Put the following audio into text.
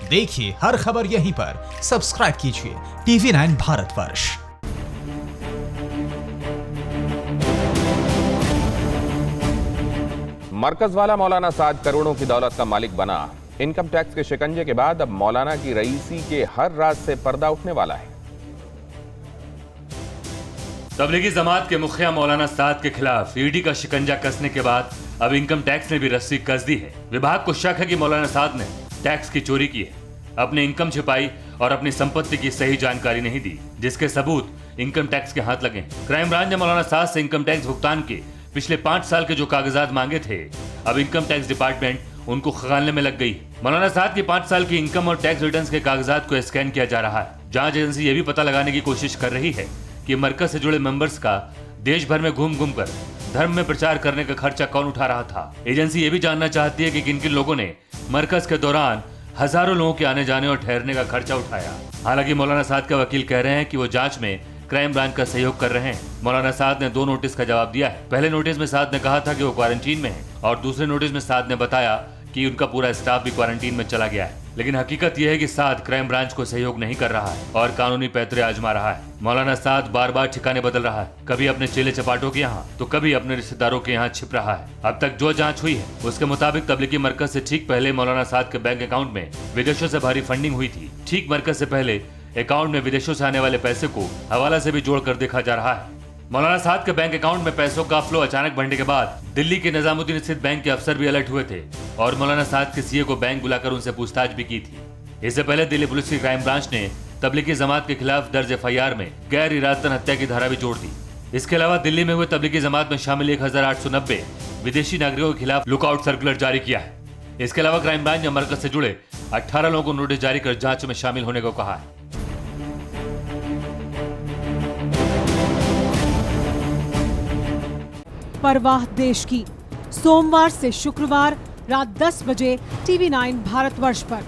देखिए हर खबर यहीं पर, सब्सक्राइब कीजिए TV9 भारतवर्ष। मरकज वाला मौलाना साद करोड़ों की दौलत का मालिक बना। इनकम टैक्स के शिकंजे के बाद अब मौलाना की रईसी के हर राज से पर्दा उठने वाला है। तबलीगी जमात के मुखिया मौलाना साद के खिलाफ ईडी का शिकंजा कसने के बाद अब इनकम टैक्स ने भी रस्सी कस दी है। विभाग को शक है कि मौलाना साद ने टैक्स की चोरी की है, अपने इनकम छिपाई और अपनी संपत्ति की सही जानकारी नहीं दी, जिसके सबूत इनकम टैक्स के हाथ लगे। क्राइम ब्रांच ने मौलाना साद से इनकम टैक्स भुगतान के पिछले 5 साल के जो कागजात मांगे थे, अब इनकम टैक्स डिपार्टमेंट उनको खंगालने में लग गई। मौलाना साद की 5 साल की इनकम और टैक्स रिटर्न्स के कागजात को स्कैन किया जा रहा है। जांच एजेंसी ये भी पता लगाने की कोशिश कर रही है कि मरकज से जुड़े मेंबर्स का देश भर में घूम घूम कर धर्म में प्रचार करने का खर्चा कौन उठा रहा था। एजेंसी ये भी जानना चाहती है कि किन किन लोगों ने मरकज के दौरान हजारों लोगों के आने जाने और ठहरने का खर्चा उठाया। हालांकि मौलाना साद के वकील कह रहे हैं कि वो जांच में क्राइम ब्रांच का सहयोग कर रहे हैं। मौलाना साद ने 2 नोटिस का जवाब दिया है। पहले नोटिस में साद ने कहा था कि वो क्वारंटीन में है और दूसरे नोटिस में साद ने बताया कि उनका पूरा स्टाफ भी क्वारंटीन में चला गया है। लेकिन हकीकत यह है कि साद क्राइम ब्रांच को सहयोग नहीं कर रहा है और कानूनी पैतरे आजमा रहा है। मौलाना साद बार बार ठिकाने बदल रहा है, कभी अपने चेले चपाटों के यहाँ तो कभी अपने रिश्तेदारों के यहाँ छिप रहा है। अब तक जो जांच हुई है उसके मुताबिक तबलीगी मरकज से ठीक पहले मौलाना साद के बैंक अकाउंट में विदेशों से भारी फंडिंग हुई थी। ठीक मरकज से पहले अकाउंट में विदेशों से आने वाले पैसे को हवाला से भी जोड़कर देखा जा रहा है। मौलाना साद के बैंक अकाउंट में पैसों का फ्लो अचानक बढ़ने के बाद दिल्ली के निजामुद्दीन स्थित बैंक के अफसर भी अलर्ट हुए थे और मौलाना साद के सीए को बैंक बुलाकर उनसे पूछताछ भी की थी। इससे पहले दिल्ली पुलिस की क्राइम ब्रांच ने तबलीगी जमात के खिलाफ दर्ज FIR में गैर इरादतन हत्या की धारा भी जोड़ दी। इसके अलावा दिल्ली में हुए तबलीगी जमात में शामिल 1890 विदेशी नागरिकों के खिलाफ लुकआउट सर्कुलर जारी किया है। इसके अलावा क्राइम ब्रांच ने मरकज से जुड़े 18 लोगों को नोटिस जारी कर जांच में शामिल होने को कहा है। परवाह देश की, सोमवार से शुक्रवार रात 10 बजे TV9 भारतवर्ष पर।